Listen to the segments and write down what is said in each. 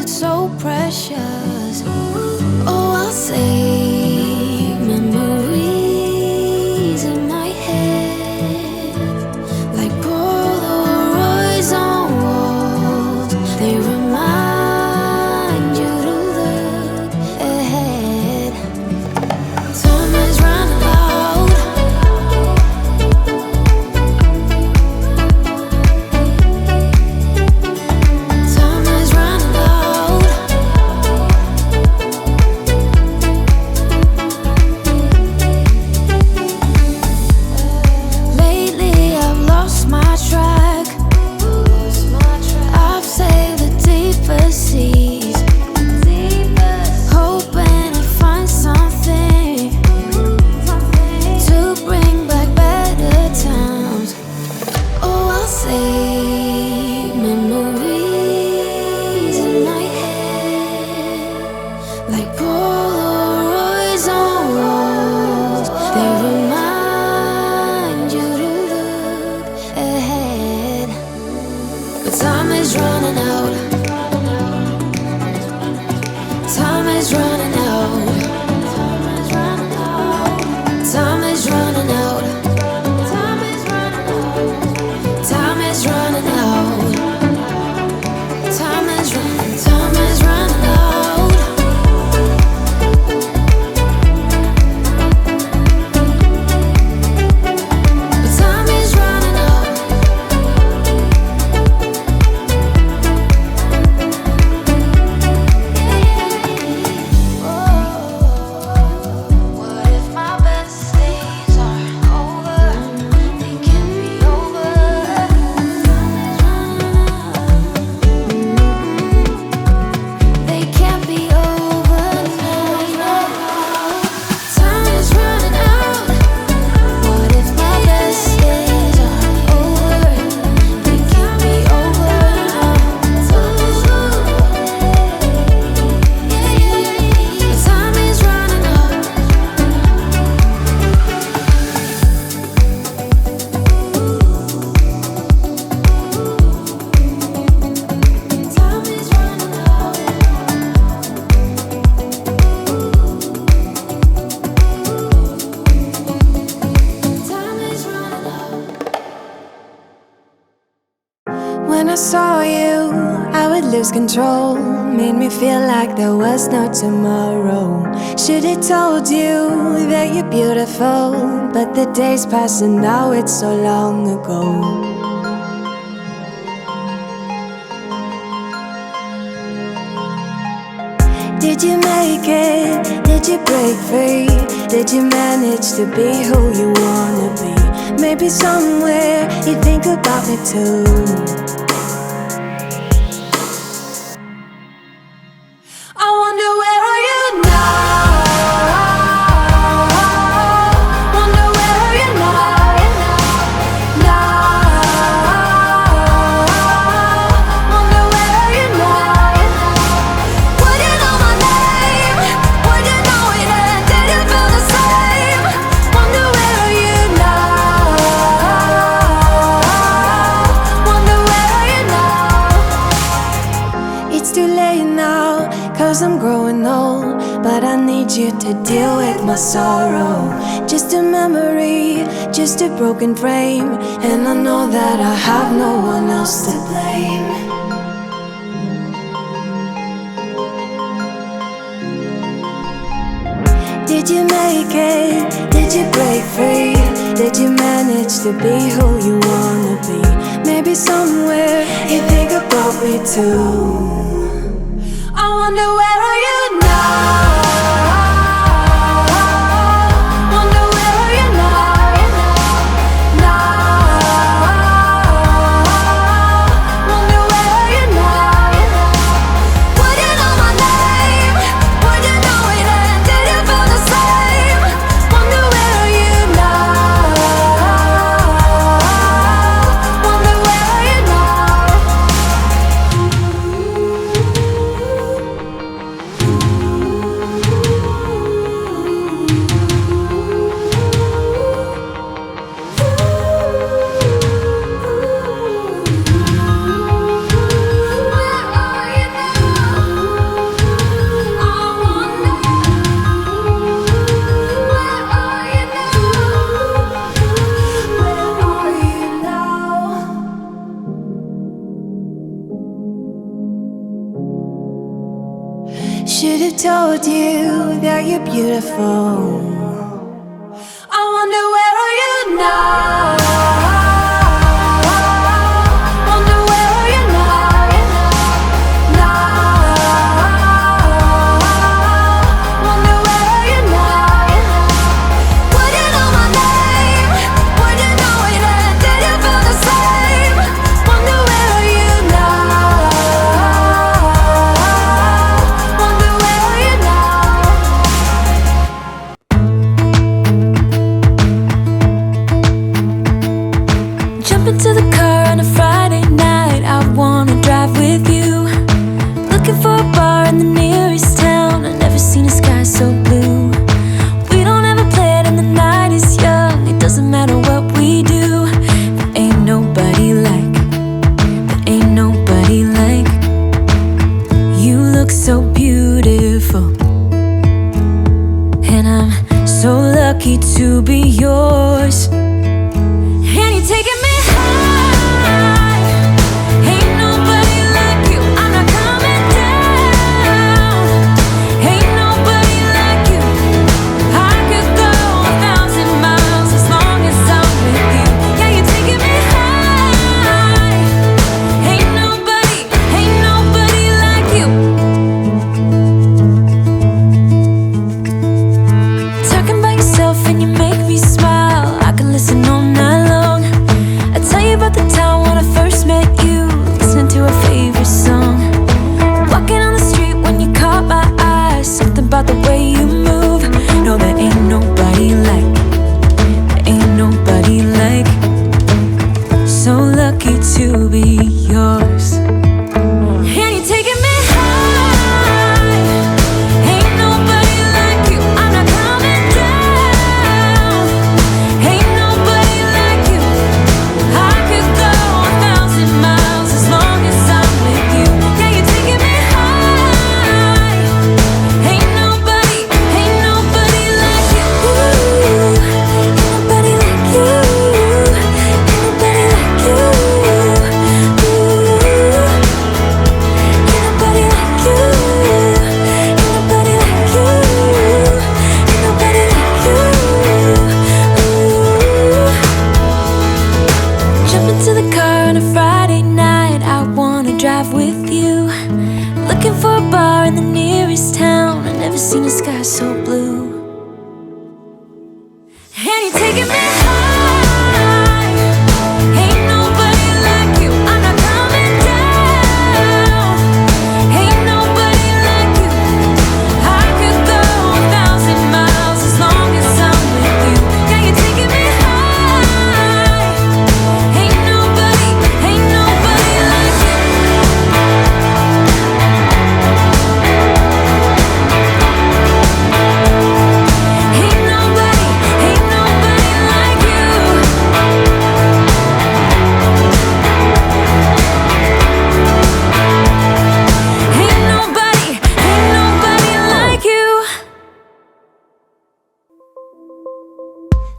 it's so precious. Oh, I'll say memories in my head, like Polaroids on walls. They remind you to look ahead. Time is running out. Time is running out. Lately I've lost my track. I've sailed the deepest seas, hoping to find something to bring back better times. Oh, I'll say memories in my head, like Polaroids on walls. They remind you to look ahead. But time is running out. Time is running out. Time is running out. Time is running out. Time is running out. Time is running out. Time is running. Time is running out. But time is running out. What if my best days are over? They can't be over. They can't be over now. Time is running out. What if my best days are over? They can't be over now. Time is running out. Time is running out. Time is running out. When I saw you, I would lose control. Made me feel like there was no tomorrow. Should've told you that you're beautiful, but the days pass and now it's so long ago. Did you make it? Did you break free? Did you manage to be who you wanna be? Maybe somewhere you think about me too. I wonder where are you now? Wonder where are you now? Wonder where are you now? Would you know my name? Would you know it and did it feel the same? Wonder where are you now? Wonder where are you now? It's too late now, 'cause I'm growing old, but I need you to deal with my sorrow. Just a memory, just a broken frame, and I know that I have no one else to blame. Did you make it? Did you break free? Did you manage to be who you wanna be? Maybe somewhere you think about me too. I wonder where are you now? Wonder where are you now? Wonder where are you now? Would you know my name? Would you know it and did it feel the same? Wonder where are you now? Wonder where are you now? Should have told you that you're beautiful. I wonder where are you now? Wonder where are you now? Wonder where are you now? Would you know my name? Would you know it then? Did you feel the same? Wonder where are you now? Wonder where are you now? Jump into the car on a Friday night. I wanna drive with you. Looking for a bar in the nearest town. I've never seen a sky so blue. We don't ever play it and the night is young. It doesn't matter what we do. There ain't nobody like, there ain't nobody like. You look so beautiful, and I'm so lucky to be yours. And you're taking me high. Ain't nobody like you. I'm not coming down. Ain't nobody like you. I could go 1,000 miles as long as I'm with you. Yeah, you're taking me high. Ain't nobody like you. Talking by yourself and you make me smile. I can listen all night long. I tell you about the time when I first met you, listening to our favorite song. Walking on the street when you caught my eye. Something about the way you move. No, there ain't nobody like, there ain't nobody like. So lucky to be yours. And you're taking me high. Ain't nobody like you. I'm not coming down. Ain't nobody like you. I could go 1,000 miles as long as I'm with you. Yeah, you're taking me high. Ain't nobody like you. Ain't nobody like you. Ain't nobody like you. Ain't nobody like you. Ain't nobody like you. Ain't nobody like you. Jump into the car on a Friday night. I wanna drive with you. Looking for a bar in the nearest town. I've never seen a sky so blue. And you're taking me high. Ain't nobody like you. I'm not coming down. Ain't nobody like you. I could go 1,000 miles as long as I'm with you. Yeah, you're taking me high. Ain't nobody like you. Ain't nobody like you. Ain't nobody like you.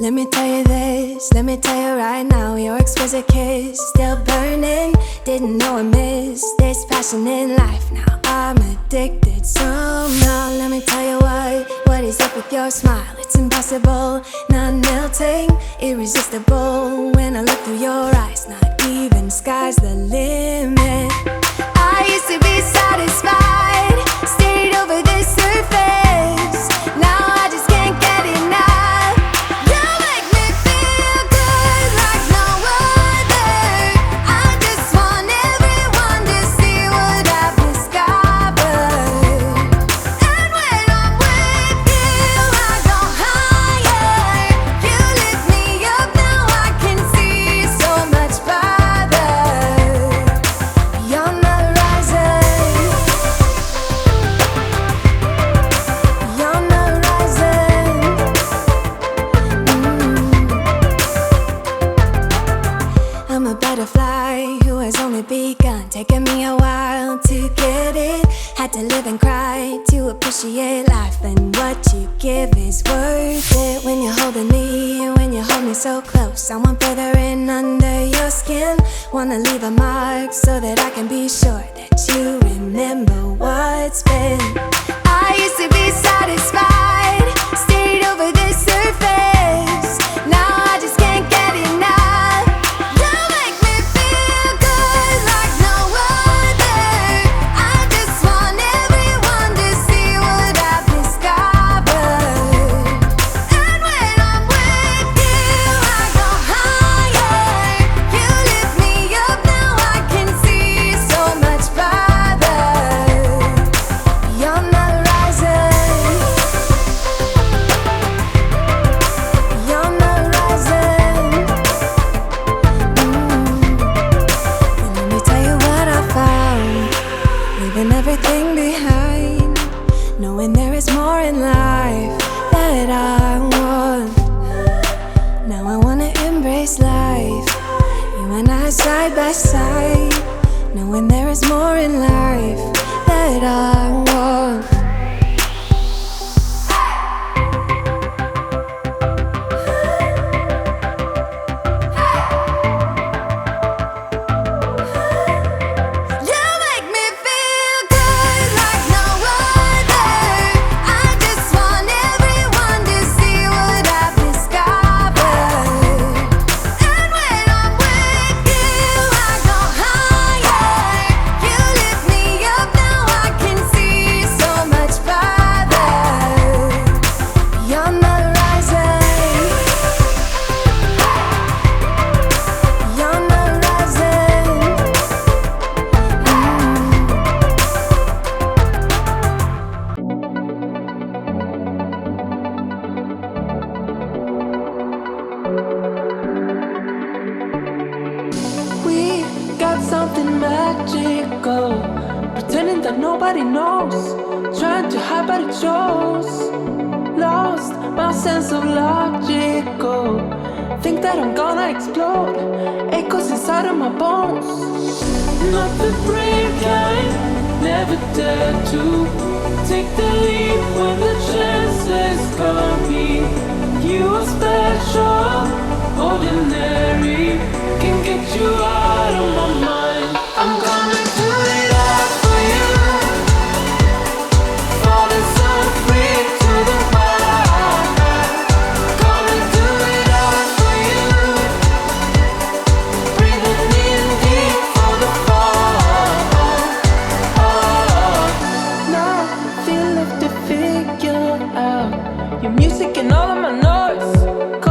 Let me tell you this, let me tell you right now. Your exquisite kiss, still burning. Didn't know I missed this passion in life. Now I'm addicted somehow. Let me tell you what is up with your smile. It's impossible, not melting, irresistible. When I look through your eyes, not even sky's the limit. I used to be satisfied, stayed over the surface. Now I just can't get enough. You make me feel good like no other. I just want everyone to see what I've discovered. And when I'm with you, I go higher. You lift me up, now I can see so much farther. You're my rising. You're my rising. I'm a butterfly who has only begun. Taking me a while to get it. Had to live and cry to appreciate life, and what you give is worth it. When you're holding me, when you hold me so close, I want further in under your skin. Wanna leave a mark so that I can be sure that you remember what's been. my side, knowing there is more in life that I want. Something magical, pretending that nobody knows, trying to hide but it shows. Lost my sense of logical, think that I'm gonna explode, echoes inside of my bones. Not the brave kind, never dare to take the leap when the chances come. You are special, ordinary.